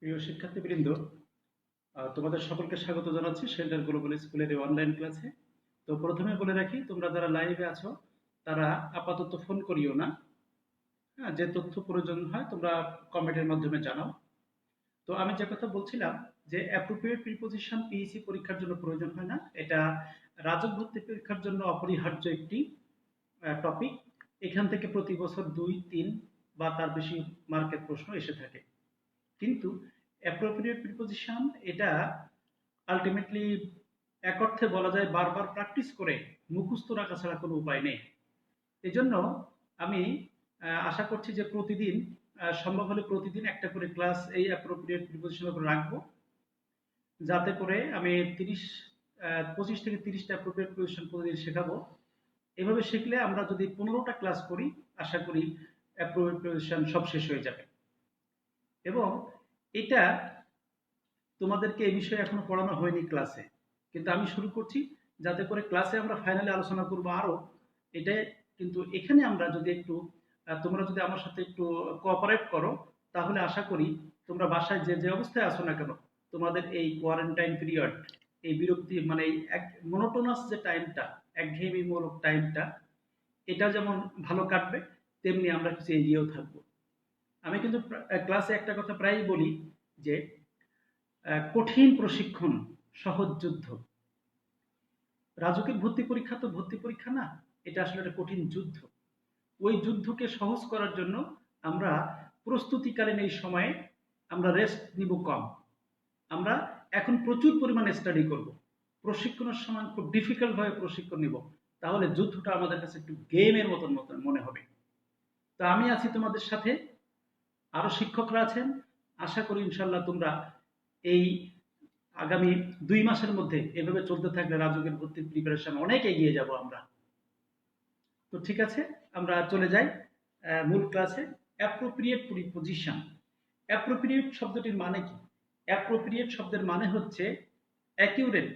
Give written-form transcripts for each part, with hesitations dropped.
প্রিয় শিক্ষার্থীবৃন্দ, তোমাদের সকলকে স্বাগত জানাচ্ছি সেন্ট্রাল গ্লোবাল স্কুলের এই অনলাইন ক্লাসে। তো প্রথমে বলে রাখি, তোমরা যারা লাইভে আছো তারা আপাতত ফোন করিও না। হ্যাঁ, যে তথ্য প্রয়োজন হয় তোমরা কমেন্টের মাধ্যমে জানাও। তো আমি যে কথা বলছিলাম যে অ্যাপ্রোপ্রিয়েট প্রিপোজিশন পিইসি পরীক্ষার জন্য প্রয়োজন হয় না, এটা রাজক ভর্তি পরীক্ষার জন্য অপরিহার্য একটি টপিক। এখান থেকে প্রতি বছর 2, 3 বা তার বেশি মার্কের প্রশ্ন এসে থাকে। কিন্তু অ্যাপ্রোপ্রিয়েট প্রিপোজিশন এটা আলটিমেটলি এক অর্থে বলা যায় বারবার প্র্যাকটিস করে মুখস্থ রাখা ছাড়া কোনো উপায় নেই। এজন্য আমি আশা করছি যে প্রতিদিন সম্ভব হলে প্রতিদিন একটা করে ক্লাস এই অ্যাপ্রোপ্রিয়েট প্রিপোজিশনের উপর রাখবো, যাতে করে আমি 25 থেকে 30টা অ্যাপ্রোপ্রিয়েট প্রিপোজিশন প্রতিদিন শেখাবো। এভাবে শিখলে আমরা যদি 15টা ক্লাস করি, আশা করি অ্যাপ্রোপ্রিয়েট প্রিপোজিশন সব শেষ হয়ে যাবে। এবং এটা তোমাদেরকে এই বিষয়ে এখনো পড়ানো হয়নি ক্লাসে, কিন্তু আমি শুরু করছি যাতে করে ক্লাসে আমরা ফাইনালি আলোচনা করবো আরো। এটা কিন্তু এখানে আমরা যদি একটু তোমরা যদি আমার সাথে একটু কোঅপারেট করো, তাহলে আশা করি তোমরা বাসায় যে যে অবস্থায় আছো না কেন, তোমাদের এই কোয়ারেন্টাইন পিরিয়ড, এই বিরক্তি মানে এই এক মনোটোনাস যে টাইমটা, একঘেয়েমিমূলক টাইমটা, এটা যেমন ভালো কাটবে, তেমনি আমরা কিছু এগিয়েও থাকবো। আমি কিন্তু ক্লাসে একটা কথা প্রায়ই বলি যে কঠিন প্রশিক্ষণ, সহজ যুদ্ধ। রাজুকের ভর্তি পরীক্ষা তো ভর্তি পরীক্ষা না, এটা আসলে একটা কঠিন যুদ্ধ। ওই যুদ্ধকে সহজ করার জন্য আমরা প্রস্তুতিকালীন এই সময়ে আমরা রেস্ট নিব কম। আমরা এখন প্রচুর পরিমাণে স্টাডি করব, প্রশিক্ষণের সময় খুব ডিফিকাল্ট ভাবে প্রশিক্ষণ নিব, তাহলে যুদ্ধটা আমাদের কাছে একটু গেমের মতন মতন মনে হবে। তো আমি আছি তোমাদের সাথে, আরো শিক্ষকরা আছেন। আশা করি ইনশাল্লাহ তোমরা এই আগামী 2 মাসের মধ্যে এভাবে চলতে থাকলে রাজুকের ভর্তির প্রিপারেশন অনেক এগিয়ে যাব আমরা। তো ঠিক আছে, আমরা চলে যাই মূল ক্লাসে। Appropriate preposition. অ্যাপ্রোপ্রিয়েট শব্দটির মানে কি? অ্যাপ্রোপ্রিয়েট শব্দের মানে হচ্ছে accurate,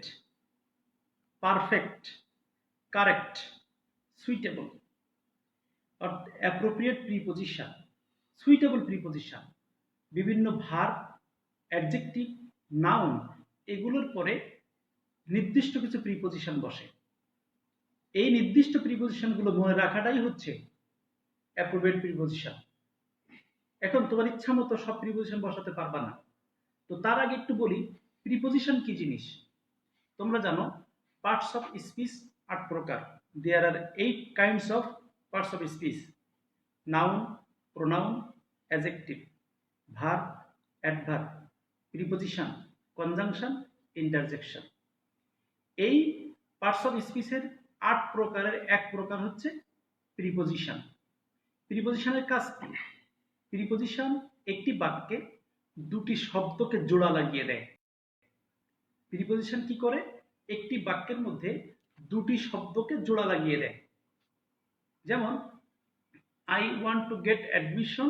perfect, correct, suitable. Appropriate preposition, suitable preposition, বিভিন্ন ভার্ব, অ্যাডজেক্টিভ, নাউন, এগুলোর পরে নির্দিষ্ট কিছু প্রিপোজিশন বসে। এই নির্দিষ্ট প্রিপোজিশনগুলো মনে রাখাটাই হচ্ছে অ্যাপ্রোপ্রিয়েট প্রিপোজিশন। এখন তোমার ইচ্ছা মতো সব প্রিপোজিশন বসাতে পারবা না। তো তার আগে একটু বলি প্রিপোজিশন কি জিনিস। তোমরা জানো পার্টস অফ স্পিচ 8 প্রকার। দেয়ার আর 8 kinds of parts of speech: noun, pronoun, adjective, verb, adverb, preposition, conjunction, interjection. এই পার্টস অফ স্পিচের 8 প্রকারের এক প্রকার হচ্ছে প্রিপোজিশন। প্রিপোজিশনের কাজ কি? প্রিপোজিশন একটি বাক্যে দুটি শব্দকে জোড়া লাগিয়ে দেয়। প্রিপোজিশন কি করে? একটি বাক্যের মধ্যে দুটি শব্দকে জোড়া লাগিয়ে দেয়। যেমন I want to get admission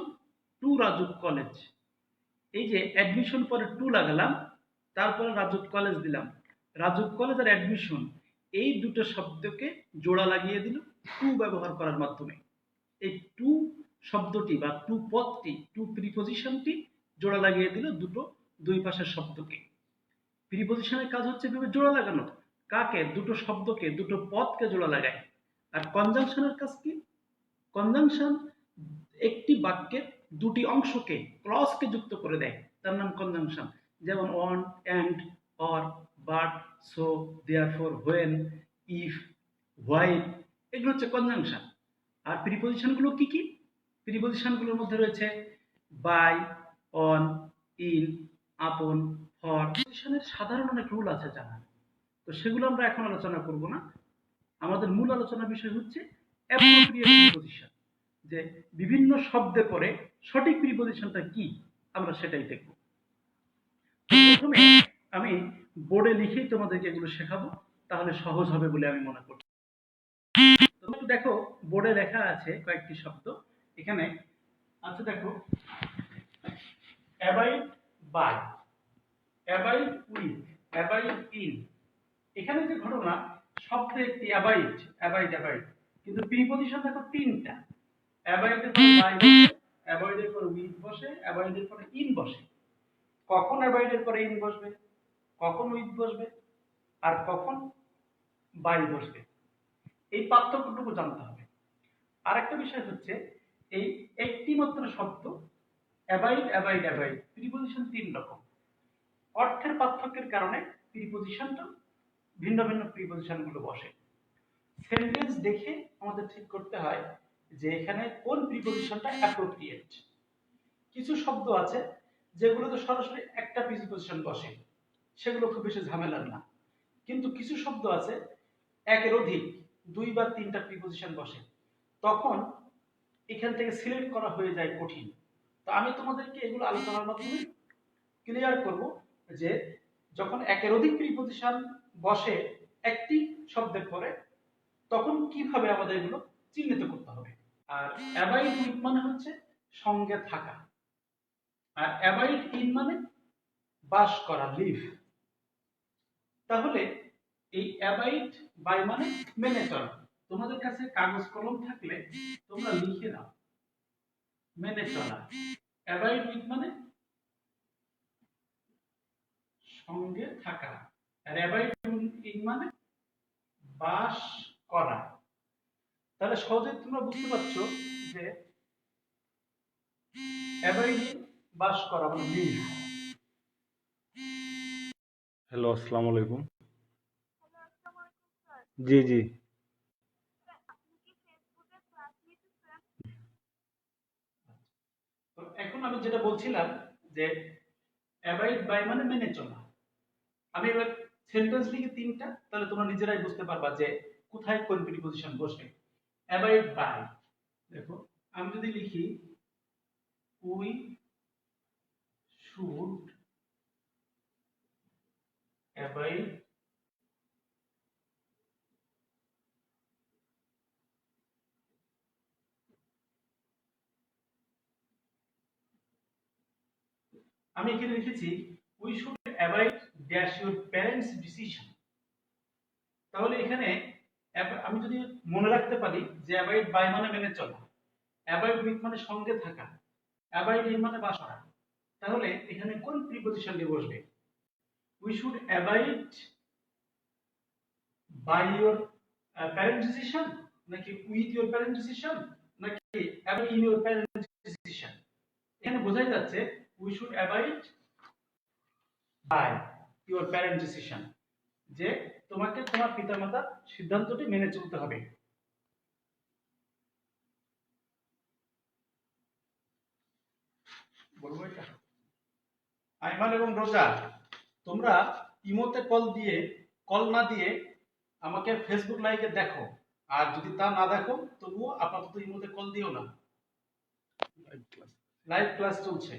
to Rajuk college. এই যে অ্যাডমিশন পরে টু লাগালাম, তারপরে রাজুক কলেজ দিলাম। রাজুক কলেজ আর অ্যাডমিশন এই দুটো শব্দকে জোড়া লাগিয়ে দিল টু ব্যবহার করার মাধ্যমে। এই টু শব্দটি বা টু পদটি, টু প্রিপোজিশনটি জোড়া লাগিয়ে দিল দুই পাশের শব্দকে। প্রিপোজিশনের কাজ হচ্ছে এভাবে জোড়া লাগানো। কাকে? দুটো শব্দকে, দুটো পদকে জোড়া লাগায়। আর কনজাংশনের কাজ কি? কনজাংশন একটি বাক্যের দুটি অংশকে, ক্লজকে যুক্ত করে দেয়, তার নাম কনজাংশন। যেমন on, and, or, but, so, therefore, when, if, while, এগুলো হচ্ছে কনজাংশন। আর প্রিপোজিশনগুলো কি কি? প্রিপোজিশনগুলোর মধ্যে রয়েছে বাই, অন, ইন, আপন, ফর। প্রিপোজিশনের সাধারণ অনেক রুল আছে জানা, তো সেগুলো আমরা এখন আলোচনা করব না। আমাদের মূল আলোচনার বিষয় হচ্ছে অ্যাপ্রোপ্রিয়েট প্রিপোজিশন, যে বিভিন্ন শব্দে পরে সঠিক প্রিপোজিশনটা কি আমরা সেটাই দেখব। প্রথমে আমি বোর্ডে লিখেই তোমাদেরকে এগুলো শেখাবো, তাহলে সহজ হবে বলে আমি মনে করি। তোমরা দেখো বোর্ডে লেখা আছে কয়েকটি শব্দ এখানে আছে। দেখো abide by, abide with, abide in. এখানে যে ঘটনা, শব্দে একটি অ্যাবাইড, অ্যাবাইড, অ্যাবাইড, কিন্তু প্রিপোজিশন দেখো তিনটা। অ্যাবাইডের পরে বাই বসে, অ্যাভয়েডের পরে উইথ বসে, অ্যাভয়েডের পরে ইন বসে। কখন অ্যাবাইডের পরে ইন বসবে, কখন উইথ বসবে, আর কখন বাই বসবে, এই পার্থক্যটুকু জানতে হবে। আর একটা বিষয় হচ্ছে, এই একটি মাত্র শব্দ অ্যাবাইড অ্যাবাইড অ্যাবাইড প্রিপোজিশন 3 রকম। অর্থের পার্থক্যের কারণে প্রিপোজিশনটা ভিন্ন ভিন্ন প্রিপোজিশনগুলো বসে। সেন্টেন্স দেখে আমাদের ঠিক করতে হয় যে এখানে কোন প্রিপোজিশনটা অ্যাপ্রোপ্রিয়েট। কিছু শব্দ আছে যেগুলোতে সরাসরি একটা প্রিপোজিশন বসে, সেগুলো খুব বেশি ঝামেলার না। কিন্তু কিছু শব্দ আছে একের অধিক 2 বা 3টা প্রিপোজিশন বসে, তখন এখান থেকে সিলেক্ট করা হয়ে যায় কঠিন। তো আমি তোমাদেরকে এগুলো আলোচনার মাধ্যমে ক্লিয়ার করব যে যখন একের অধিক প্রিপোজিশন বসে একটি শব্দের পরে, তখন কিভাবে আমাদের এগুলো চিহ্নিত করতে হবে। আর অ্যাবাইড উইথ মানে হচ্ছে সঙ্গে থাকা, আর অ্যাবাইড ইন মানে বাস করা, লিভ। তাহলে এই অ্যাবাইড বাই মানে মেনে চলা। তোমাদের কাছে কাগজ কলম থাকলে তোমরা লিখে নাও, মেনে চলা। অ্যাবাইড উইথ মানে সঙ্গে থাকা, আর অ্যাবাইড ইন মানে বাস করা। তাহলে সহজে তোমরা বুঝতে পারছো যে অ্যাবাইড ইন বাস করা মানে লিভ। হ্যালো, আসসালামু আলাইকুম। জি জি। তো এখন আমি যেটা বলছিলাম যে অ্যাবাইড বাই মানে মেনে চলা। আমি এবার সেন্টেন্স লিখে 3টা, তাহলে তোমরা নিজেরাই বুঝতে পারবা যে কোথায় কোন প্রিপোজিশন বসবে। অ্যাবাইড বাই, দেখো আমি যদি লিখি উই শুড অ্যাবাইড আমি এখানে লিখেছি we should abide dash your parents decision. তাহলে এখানে আমি যদি মনে রাখতে পারি যে অ্যাবাইড বাই মানে মেনে চলা, অ্যাবাইড উইথ মানে সঙ্গে থাকা, অ্যাবাইড ইন মানে বাস করা, তাহলে এখানে কোন প্রিপোজিশনটি বসবে? We should abide by your parent decision, নাকি উইথ ইউর প্যারেন্ট ডিসিশন, নাকি abide in your parent decision? এখানে বোঝাই যাচ্ছে we should abide by your parent decision, যে তোমাকে তোমার পিতামাতার সিদ্ধান্তটি মেনে চলতে হবে। বলবো এটা আইমান এবং রোজা, তোমরা ইমোতে কল না দিয়ে আমাকে ফেসবুক লাইভে দেখো, আর যদি তা না দেখো তবুও আপাতত ইমোতে কল দিও না, লাইভ ক্লাস চলছে।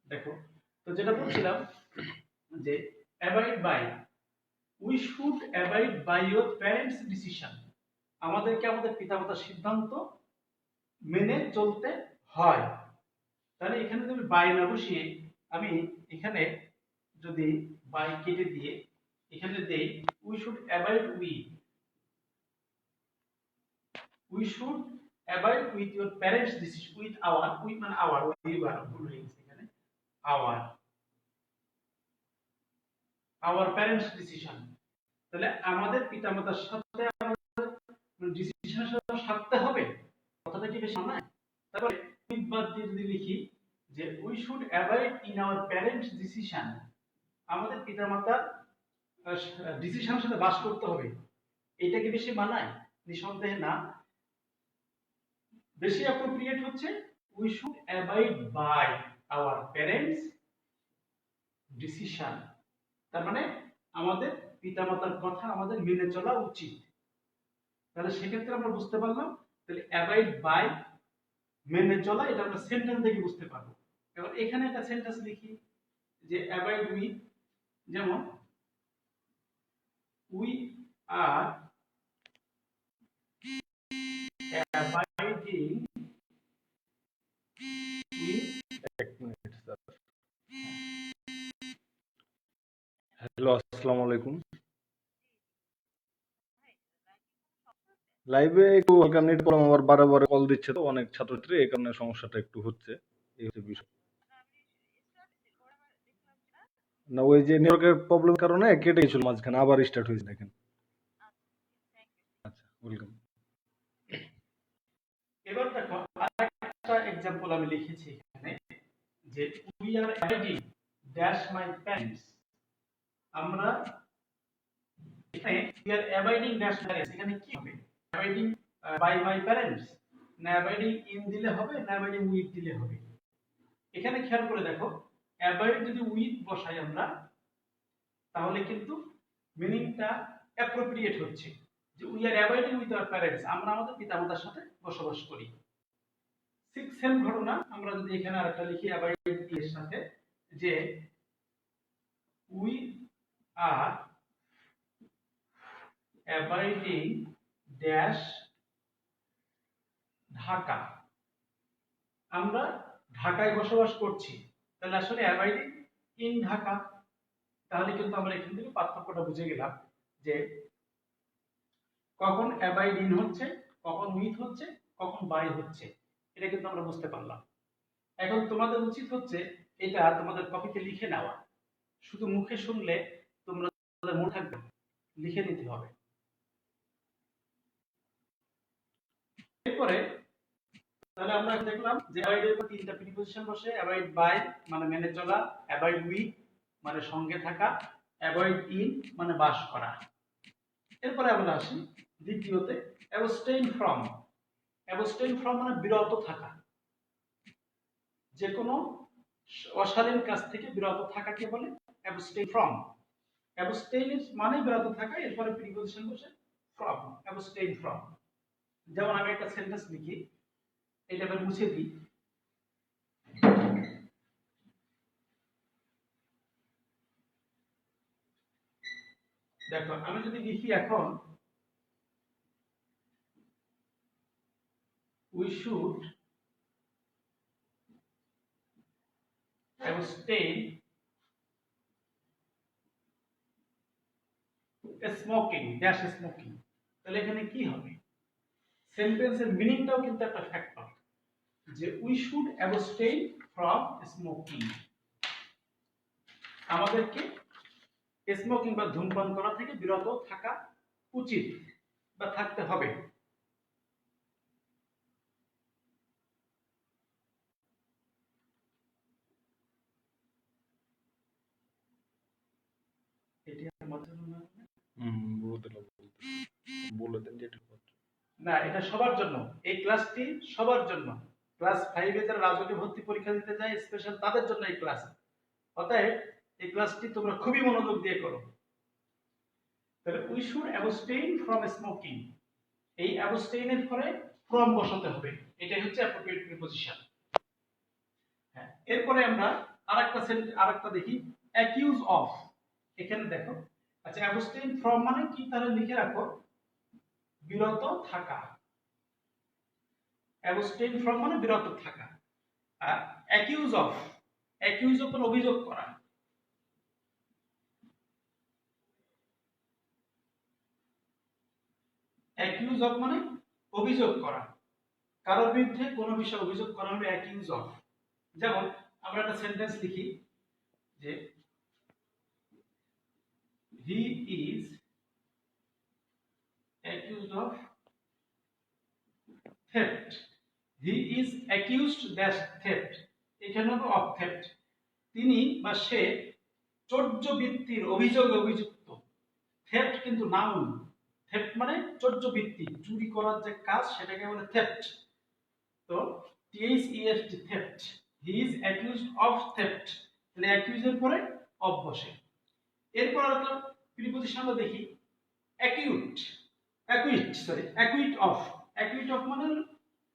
দেখো, তো যেটা বলছিলাম যে abide by, we should abide by your parents decision, আমাদেরকে আমাদের পিতামাতার সিদ্ধান্ত মেনে চলতে হয়। তাহলে এখানে যদি বাই না বসিয়ে আমি এখানে যদি বাই কেটে দিয়ে এখানে দেই we should avoid we should avoid with your parents decision, with our, with মানে আওয়ার, ওই বার ভুল হয়ে গেছে এখানে, আওয়ার প্যারেন্টস ডিসিশন। তাহলে আমাদের পিতামাতার সাথে আমাদের ডিসিশনের সাথে সাথে হবে, কথাটা কি বেশ মানায়? তারপরে উইথ বাদ দিয়ে যদি লিখি যে we should avoid in our parents decision, আমাদের পিতামাতার ডিসিশনের সাথে বাস করতে হবে, এটা কি বেশি মানায়? নিঃসন্দেহে না। বেশি অ্যাপ্রোপ্রিয়েট হচ্ছে we should avoid by our parents decision, তার মানে আমাদের পিতামাতার কথা আমাদের মেনে চলা উচিত। তাহলে সেক্ষেত্রে আমরা বুঝতে পারলাম, তাহলে অ্যাভয়েড বাই মেনে চলা, এটা আমরা সেন্টেন্স দেখে বুঝতে পারবো। এবার এখানে একটা সেন্টেন্স লিখি যে অ্যাভয়েড উইথ, যেমন উই আর অ্যাভয়েডিং উইথ, এক মিনিট স্যার। হ্যালো, আসসালামু আলাইকুম। লাইভে একটু হালকা নেট প্রবলেম, আবার বারে বারে কল দিচ্ছে, তো অনেক ছাত্রছাত্রী, এই কারণে সমস্যাটা একটু হচ্ছে, এই হচ্ছে বিষয়। না, ওই যে নেটওয়ার্কের প্রবলেম কারণে কেটে গেছিল মাঝখানে, আবার স্টার্ট হয়েছে দেখেন। আচ্ছা, ওয়েলকাম। এবার দেখো আরেকটা এক্সাম্পল আমি লিখেছি এখানে, যে we are avoiding dash my parents. আমরা এখানে we are avoiding dash my parents, এখানে কি হবে? অ্যাভয়েডিং বাই মাই প্যারেন্টস, না অ্যাভয়েডিং ইন দিলে হবে, না অ্যাভয়েডিং উইথ দিলে হবে? এখানে খেয়াল করে দেখো, অ্যাভয়েড যদি উইথ বসাই আমরা, তাহলে কিন্তু মিনিংটা অ্যাপ্রোপ্রিয়েট হচ্ছে, যে we are avoiding with our parents, আমরা আমাদের পিতামাতার সাথে বসবাস করি। ঠিক সেম ঘটনা আমরা যদি এখানে আরেকটা লিখি অ্যাভয়েড এর সাথে, যে we are avoiding dash Dhaka, আমরা ঢাকায় বসবাস করছি, তাহলে আসলে অ্যাভয়েডিং ইন ঢাকা। তাহলে কিন্তু আমরা এখান থেকে পার্থক্যটা বুঝে গেলাম, যে কখন অ্যাভয়েড ইন হচ্ছে, কখন উইথ হচ্ছে, কখন বাই হচ্ছে, এটা কিন্তু আমরা বুঝতে পারলাম। এখন তোমাদের উচিত হচ্ছে এটা তোমাদের কপিতে লিখে নেওয়া। শুধু মুখে শুনলে তোমরা মনে থাকবে, লিখে নিতে হবে। এরপরে তাহলে আমরা দেখলাম যে অ্যাভয়েড এর তিনটা প্রিপজিশন বসে, অ্যাভয়েড বাই মানে মেনে চলা, অ্যাভয়েড উইথ মানে সঙ্গে থাকা, অ্যাভয়েড ইন মানে বাস করা। এরপরে আমরা আসি দ্বিতীয়তে, অ্যাবস্টেইন ফ্রম। অ্যাবস্টেইন ফ্রম মানে বিরত থাকা, যে কোনো অশালীন কাজ থেকে বিরত থাকাকে বলে অ্যাবস্টেইন ফ্রম। অ্যাবস্টেইন মানে বিরত থাকা, এরপরে প্রিপজিশন বসে ফ্রম, অ্যাবস্টেইন ফ্রম। যেমন আমি একটা সেন্টেন্স লিখি, এটা আমি মুছে দিই। দেখো আমি যদি লিখি এখন, we should abstain smoking dash smoking, তাহলে এখানে কি হবে? সেন্টেন্সের মিনিংটাও কিন্তু একটা ফ্যাক্টর, যে we should abstain from smoking, আমাদেরকে স্মোকিং বা ধূমপান করা থেকে বিরত থাকা উচিত বা থাকতে হবে। এটি আমার জন্য না, বলে দেন যেটা না এটা সবার জন্য, এই ক্লাসটি সবার জন্য। ক্লাস 5 এ যারা রাজকীয় ভর্তি পরীক্ষা দিতে যায় স্পেশাল তাদের জন্য এই ক্লাস। অতএব এই ক্লাসটি তোমরা খুবই মনোযোগ দিয়ে করো। তাহলে we should abstain from smoking, এই অ্যাবস্টেইন এর পরে ফ্রম বসাতে হবে, এটাই হচ্ছে অ্যাপ্রোপ্রিয়েট প্রিপজিশন। হ্যাঁ, এরপরে আমরা আরেকটা দেখি, অ্যাকিউজ অফ। এখানে দেখো, আচ্ছা অ্যাবস্টেইন ফ্রম মানে কি, তাহলে লিখে রাখো বিরত থাকা। অ্যাবস্টেইন ফ্রম মানে বিরত থাকা। আর অ্যাকিউজ অফ, অ্যাকিউজ অফ মানে অভিযোগ করা। অ্যাকিউজ অফ মানে অভিযোগ করা, কারোর বিরুদ্ধে কোনো বিষয়ে অভিযোগ করা হলো অ্যাকিউজ অফ। যেমন আমরা একটা সেন্টেন্স লিখি, যে he is accused of theft, he is accused that theft, এখানে হবে অফ থেফট, তিনি বা সে চর্যবৃত্তির অভিযোগে অভিযুক্ত। থেফট কিন্তু নাউন, থেফট মানে চর্যবৃত্তি, চুরি করার যে কাজ সেটাকে বলে থেফট। তো THEFT theft, he is accused of theft, তাহলে অ্যাকিউজ এর পরে অফ বসে। এরপর একটা প্রিপজিশন আমরা দেখি, acute, acute of. Acute of মানে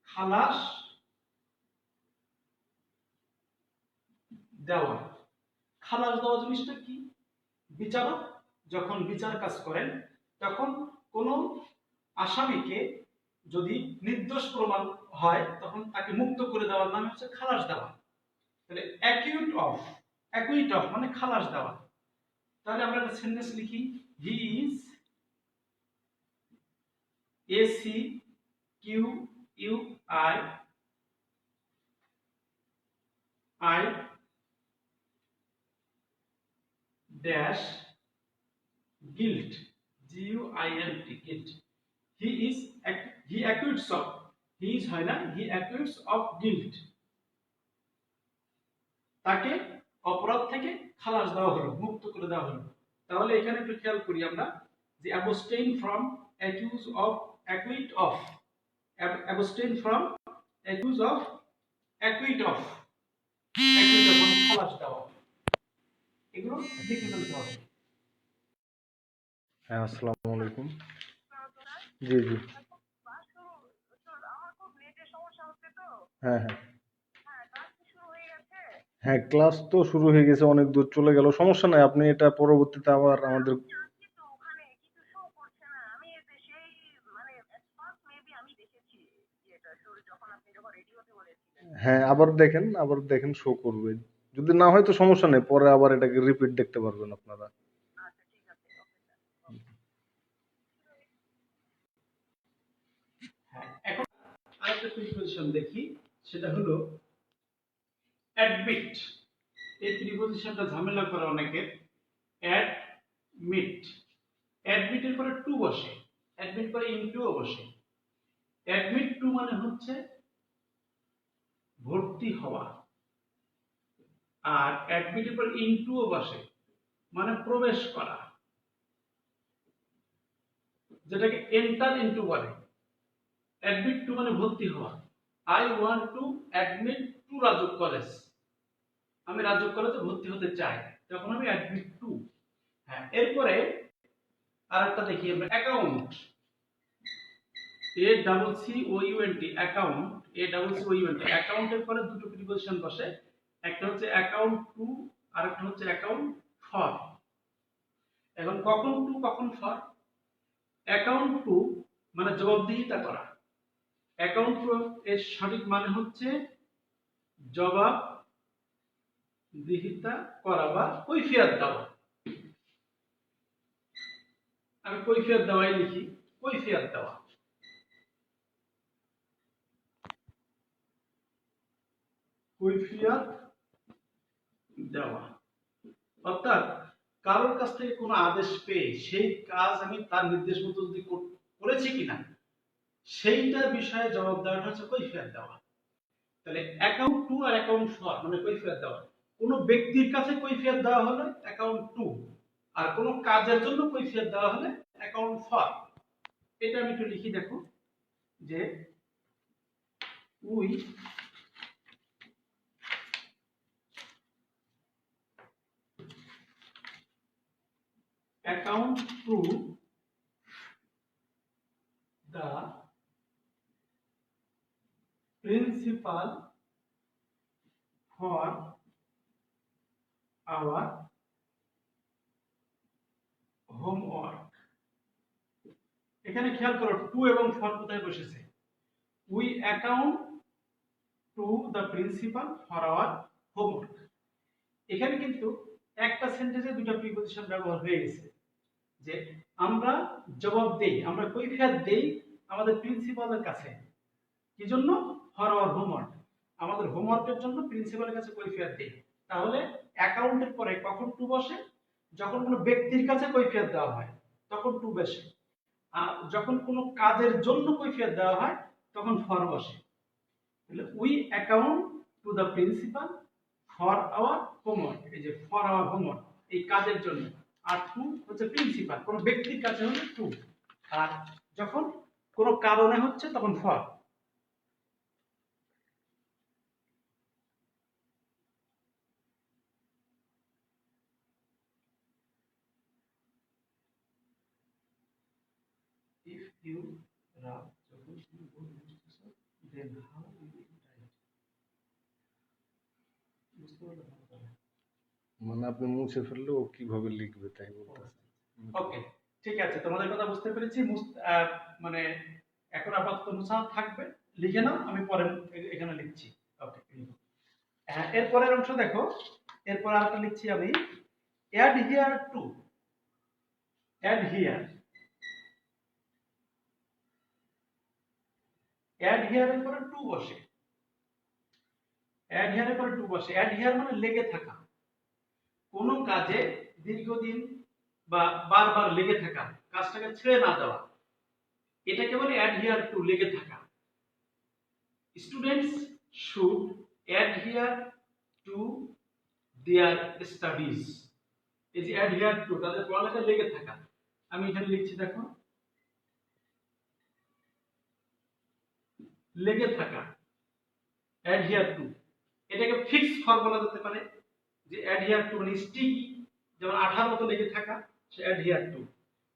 খালাস দেওয়া। খালাস দেওয়া জিনিসটা কি? বিচারক যখন বিচার কাজ করেন, তখন কোন আসামিকে যদি নির্দোষ প্রমাণ হয়, তখন তাকে মুক্ত করে দেওয়ার নাম হচ্ছে খালাস দেওয়া। তাহলে অ্যাকুইট অফ মানে খালাস দেওয়া। তাহলে আমরা একটা সেন্টেন্স লিখি, he is ACQUI dash guilt, G-U-I-L-T, guilt. He acquits of, he is হয় না, he acquits of guilt, তাকে অপরাধ থেকে খালাস দেওয়া হলো, মুক্ত করে দেওয়া হলো। তাহলে এখানে একটু খেয়াল করি আমরা যে abstain from, accuse of, acquit of, abstain from, accuse of, acquit of, acquit of মানে খালাস দেওয়া, এগুলো লিখে ফেলতে হবে। হ্যাঁ, আসসালামু আলাইকুম। জি জি, হ্যাঁ হ্যাঁ হ্যাঁ, ক্লাস তো শুরু হয়ে গেছে, অনেক দূর চলে গেল, সমস্যা নাই, আপনি এটা পরবর্তীতে আবার আমাদের। হ্যাঁ, আবার দেখেন শো করবে, যদি না হয় তো সমস্যা নেই, পরে আবার এটাকে রিপিট দেখতে পারবেন আপনারা। হ্যাঁ, এখন আরেকটা প্রিপোজিশন দেখি, সেটা হলো অ্যাডমিট। এই প্রিপোজিশনটা ঝামেলা করে অনেকের। অ্যাডমিট, অ্যাডমিটের পরে টু বসে, অ্যাডমিট পরে ইনটুও বসে। অ্যাডমিট টু মানে হচ্ছে ভর্তি হওয়া, আর অ্যাডমিটের পর ইনটুও বসে মানে প্রবেশ করা, যেটাকে এন্টার ইনটু বলে। অ্যাডমিট টু মানে ভর্তি হওয়া। I want to admit to Rajuk college, আমি রাজুক কলেজে ভর্তি হতে চাই, তখন আমি অ্যাডমিট টু। হ্যাঁ, এরপরে আরেকটা দেখি আমরা, অ্যাকাউন্ট, ACCOUNT, অ্যাকাউন্ট, ACCOUNT, অ্যাকাউন্টের পরে দুটো প্রিপোজিশন বসে, একটা হচ্ছে অ্যাকাউন্ট টু, আর একটা হচ্ছে অ্যাকাউন্ট ফর। এখন কখন টু কখন ফর? অ্যাকাউন্ট টু মানে জবাবদিহিতা করা, অ্যাকাউন্ট টু এর সঠিক মানে হচ্ছে জবাবদিহিতা করা বা কৈফিয়ত দেওয়া। আমি কৈফিয়ত দেওয়াই লিখি, কৈফিয়ত দেওয়া। কৈফিয়ত দেওয়া অর্থাৎ কারোর কাছ থেকে কোনো আদেশ পেয়ে সেই কাজ আমি তার নির্দেশ মতো যদি করেছি কিনা সেইটার বিষয়ে জবাব দেওয়াটা হচ্ছে কৈফিয়ত দেওয়া। তাহলে অ্যাকাউন্ট টু আর অ্যাকাউন্ট ফর মানে কৈফিয়ত দেওয়া। কোনো ব্যক্তির কাছে কৈফিয়ত দেওয়া হলে অ্যাকাউন্ট টু, আর কোনো কাজের জন্য কৈফিয়ত দেওয়া হলে অ্যাকাউন্ট ফর। এটা আমি একটু লিখি, দেখো যে we account to the principal for our homework। এখানে খেয়াল করো টু এবং ফর কোথায় বসেছে। We account to the principal for our homework. এখানে কিন্তু একটা সেন্টেন্সে দুটো প্রিপোজিশন ব্যবহার হয়ে গেছে, যে আমরা জবাব দেই, আমরা কৈফিয়ত দেই আমাদের প্রিন্সিপালের কাছে। কি জন্য? ফর আওয়ার হোমওয়ার্ক, আমাদের হোমওয়ার্কের জন্য প্রিন্সিপালের কাছে কৈফিয়ত দেই। তাহলে অ্যাকাউন্টের পরে কখন টু বসে? যখন কোনো ব্যক্তির কাছে কৈফিয়ত দেওয়া হয় তখন টু বসে, আর যখন কোনো কাজের জন্য কৈফিয়ত দেওয়া হয় তখন ফর বসে। তাহলে we account to the principal for our homework, এই যে ফর আওয়ার হোমওয়ার্ক এই কাজের জন্য, আর টু হচ্ছে প্রিন্সিপাল, কোনো ব্যক্তির কাছে হলে টু, আর যখন কোনো কারণে হচ্ছে তখন ফর। If you rub যখন তুমি বই বুঝতেছো, then how you will write, বুঝতে পারলে ভালো করে। মানে আপনি মুছে ফেললেও কিভাবে লিখবে তাই বলতেছে। ওকে, ঠিক আছে, তোমাদের কথা বুঝতে পেরেছি। মানে এখন আপাতত মুছা থাকবে, লিখে নাও, আমি পরে এখানে লিখছি। ওকে, হ্যাঁ, এরপরের অংশ দেখো, এরপর আরেকটা লিখছি আমি, adhere to, adhere, অ্যাড হিয়ারের পরে টু বসে, অ্যাড হিয়ারের পরে টু বসে। অ্যাড হিয়ার মানে লেগে থাকা, কোনো কাজে দীর্ঘদিন বা বারবার লেগে থাকা, কাজটাকে ছেড়ে না দেওয়া, এটাকে বলে অ্যাডহিয়ার টু, লেগে থাকা। Students should adhere to their studies. এই যে অ্যাডহিয়ার টু, তাদের পড়ালেখা লেগে থাকা, আমি এখানে লিখছি দেখো, লেগে থাকা, অ্যাডহিয়ার টু। এটাকে ফিক্স ফর্মুলা দিতে পারে যে অ্যাডহিয়ার টু মানে স্টিকি, যেমন আঠার মতো লেগে থাকা, সে অ্যাডহিয়ার টু।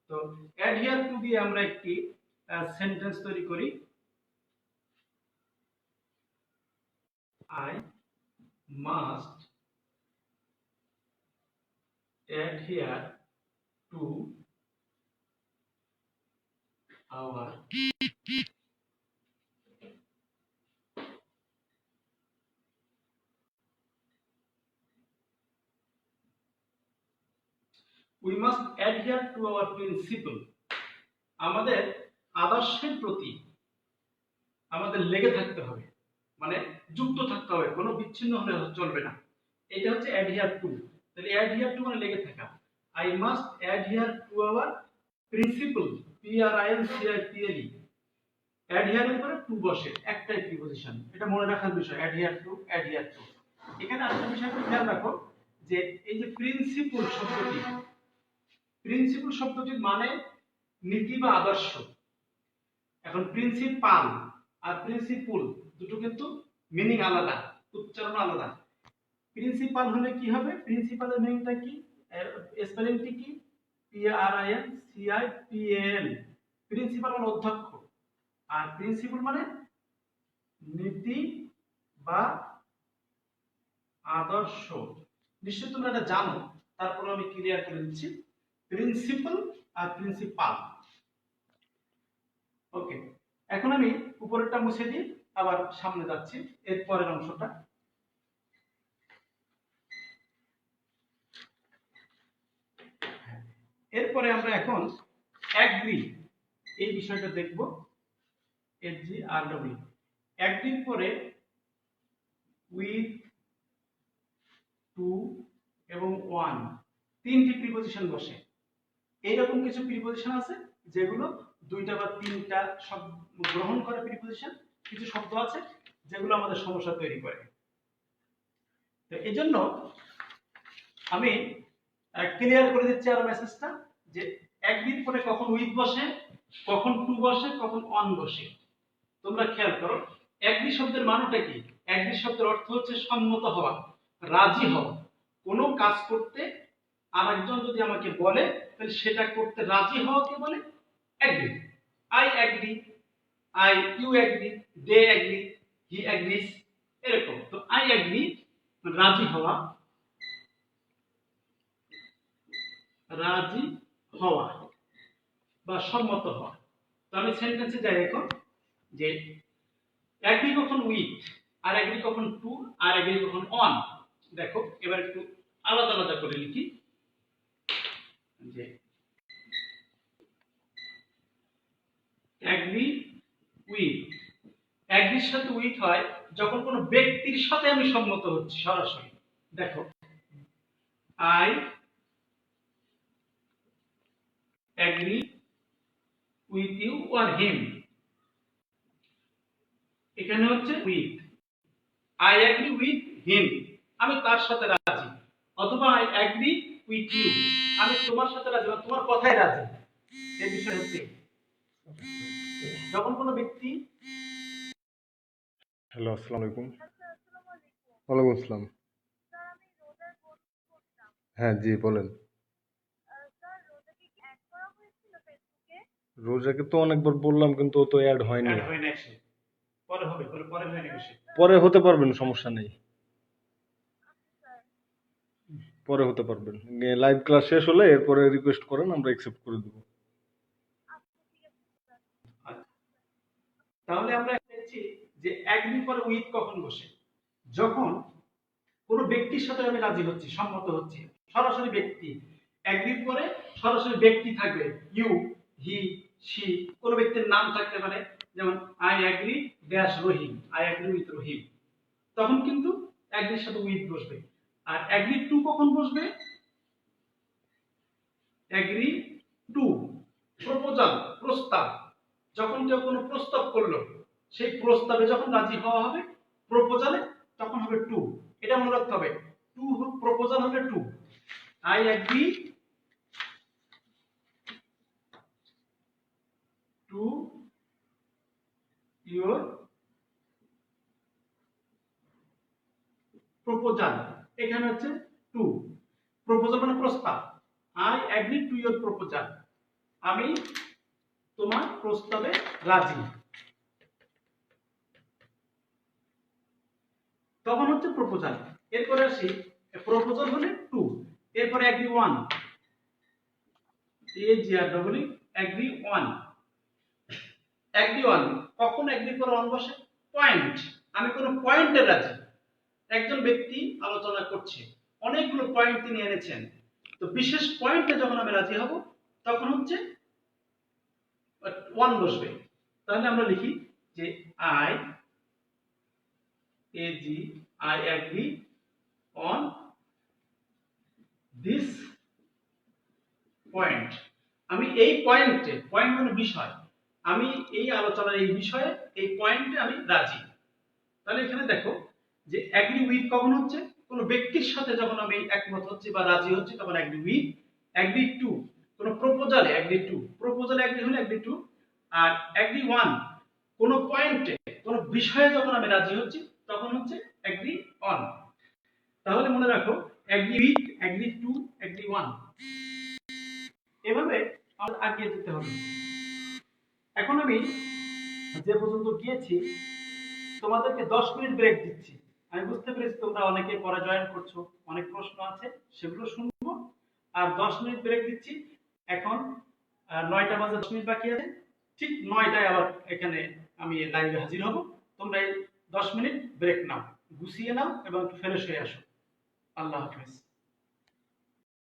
তো অ্যাডহিয়ার টু দিয়ে আমরা একটি সেন্টেন্স তৈরি করি। I must adhere to our we must adhere to our principle. আমাদের আদর্শের প্রতি আমাদের লেগে থাকতে হবে, মানে যুক্ত থাকতে হবে, কোনো বিচ্ছিন্ন হলে চলবে না। এটা হচ্ছে অ্যাডহিয়ার টু। তাহলে অ্যাডহিয়ার টু মানে লেগে থাকা। I must adhere to our principle, PRINCIPLE। অ্যাডহিয়ারের পরে টু বসে, একটাই প্রিপজিশন, এটা মনে রাখার বিষয়, অ্যাডহিয়ার টু, অ্যাডহিয়ার টু। এখানে আরেকটা বিষয় খেয়াল রাখো যে এই যে প্রিন্সিপল শব্দটি, প্রিন্সিপল শব্দটির মানে নীতি বা আদর্শ। এখন প্রিন্সিপাল আর প্রিন্সিপল দুটো কিন্তু মিনিং আলাদা, উচ্চারণ আলাদা। প্রিন্সিপাল হলে কি হবে, প্রিন্সিপালের মিনিংটা কি, স্পেলিংটি কি, PRINCIPAL। প্রিন্সিপাল মানে অধ্যক্ষ, আর প্রিন্সিপল মানে নীতি বা আদর্শ। নিশ্চয়ই তোমরা এটা জানো, তারপর আমি ক্লিয়ার করে দিচ্ছি। প্রিন্সিপাল আর প্রিন্সিপাল। ওকে, এখন আমি উপরেরটা মুছে দিই, আবার সামনে যাচ্ছি এর পরের অংশটা। এরপরে আমরা এখন অ্যাগ্রি এই বিষয়টা দেখব। AGRW, অ্যাগ্রির পরে উইথ, টু এবং ওয়ান, তিনটি প্রিপজিশন বসে। এইরকম কিছু প্রিপজিশন আছে যেগুলো দুইটা বা তিনটা শব্দ গ্রহণ করে প্রিপজিশন, কিছু শব্দ আছে যেগুলো আমাদের সমস্যা তৈরি করে। তো এজন্য আমি ক্লিয়ার করে দিচ্ছি আরো মেসেজটা, যে একদিন পরে কখন উইথ বসে, কখন টু বসে, কখন অন বসে। তোমরা খেয়াল করো, একদিন শব্দের মানেটা কি? একদিন শব্দের অর্থ হচ্ছে সম্মত হওয়া, রাজি হওয়া। কোনো কাজ করতে আরেকজন যদি আমাকে বলে, তাহলে সেটা করতে রাজি হওয়াকে বলে agree. I agree, you agree, they agree, he agrees, এরকম। তো আই অ্যাগ্রি রাজি হওয়া, রাজি হওয়া বা সম্মত হওয়া। তো আমি সেন্টেন্সে যাই এখন, যে অ্যাগ্রি কখন উইথ, আর অ্যাগ্রি কখন টু, আর অ্যাগ্রি কখন অন। দেখো এবার একটু আলাদা আলাদা করে লিখি, যে অ্যাগ্রি উইথ, অ্যাগ্রির সাথে উইথ হয় যখন কোনো ব্যক্তির সাথে আমি সম্মত হচ্ছি সরাসরি। দেখো, I agree with you or him, এখানে হচ্ছে with. I agree with him, আমি তার সাথে রাজি। অথবা আই অ্যাগ্রি উইথ ইউ, আমি তোমার সাথে রাজি, তোমার কথায় রাজি। এই বিষয় হচ্ছে যখন কোনো ব্যক্তি। হ্যালো, আসসালামু আলাইকুম। ওয়ালাইকুম আসসালাম। হ্যাঁ জি বলেন। রোজাকে তো অনেকবার বললাম, কিন্তু ও তো অ্যাড হয়নি। অ্যাড হয় না, সে পরে হবে, পরে হয় না সে। পরে হতে পারবেন, সমস্যা নেই, পরে হতে পারবেন। লাইভ ক্লাস শেষ হলে এরপরে রিকোয়েস্ট করেন, আমরা অ্যাকসেপ্ট করে দেব। তাহলে আমরা দেখছি যে একদিন পরে উইথ কখন বসে, যখন কোনো ব্যক্তির সাথে আমি রাজি হচ্ছি, সম্মত হচ্ছি, সরাসরি ব্যক্তি। একদিন পরে সরাসরি ব্যক্তি থাকবে, ইউ, হি, শি, কোনো ব্যক্তির নাম থাকতে পারে, যেমন I agree dash Rahim, I agree with Rahim, তখন কিন্তু একদিনের সাথে উইথ বসবে। আর অ্যাগ্রি টু কখন বসবে, এগ্রি টু, প্রপোজাল প্রস্তাব, যখন কেউ কোনো প্রস্তাব করলো সেই প্রস্তাবে যখন রাজি হওয়া হবে প্রপোজালে, তখন হবে টু। এটা মনে রাখতে হবে, টু প্রপোজাল হবে to. I agree to your proposal, এখানে হচ্ছে টু, প্রপোজাল মানে প্রস্তাব। I agree to your proposal, আমি তোমার প্রস্তাবে রাজি, তখন হচ্ছে প্রপোজাল। এরপরে আসি, প্রপোজাল হলে টু, এরপরে agree on, AGR agree on. Agree on, কখন এগ্রি করে ওয়ান বসে? পয়েন্ট, আমি কোনো পয়েন্টে রাজি। একজন ব্যক্তি আলোচনা করছে, অনেকগুলো পয়েন্ট তিনি এনেছেন, তো বিশেষ পয়েন্টে যখন আমি রাজি হব তখন হচ্ছে ওয়ান বসবে। তাহলে আমরা লিখি যে I agree on this point, আমি এই পয়েন্টে, পয়েন্ট মানে বিষয়, আমি এই আলোচনার এই বিষয়ে এই পয়েন্টে আমি রাজি। তাহলে এখানে দেখো যে এগ্রি উইথ কখন হচ্ছে? কোনো ব্যক্তির সাথে যখন আমি একমত হচ্ছি বা রাজি হচ্ছি তখন এগ্রি উইথ। এগ্রি টু, কোনো প্রপোজালে এগ্রি টু, প্রপোজালে এগ্রি হলে এগ্রি টু। আর এগ্রি ওয়ান, কোনো পয়েন্টে কোনো বিষয়ে যখন আমি রাজি হচ্ছি তখন হচ্ছে এগ্রি অন। তাহলে মনে রাখো agree with, agree to, agree on, এভাবে আমাদের আগিয়ে যেতে হবে। এখন আমি যে পর্যন্ত গিয়েছি তোমাদেরকে 10 মিনিট ব্রেক দিচ্ছি। আমি বুঝতে পেরেছি তোমরা অনেকে পরে জয়েন করছো, অনেক প্রশ্ন আছে, সেগুলো শুনবো। আর 10 মিনিট ব্রেক দিচ্ছি। এখন 9টা বাজে 10 মিনিট বাকি আছে, ঠিক 9টায় আবার এখানে আমি লাইভে হাজির হব। তোমরা এই 10 মিনিট ব্রেক নাও, গুছিয়ে নাও এবং ফ্রেশ হয়ে আসো। আল্লাহ হাফেজ।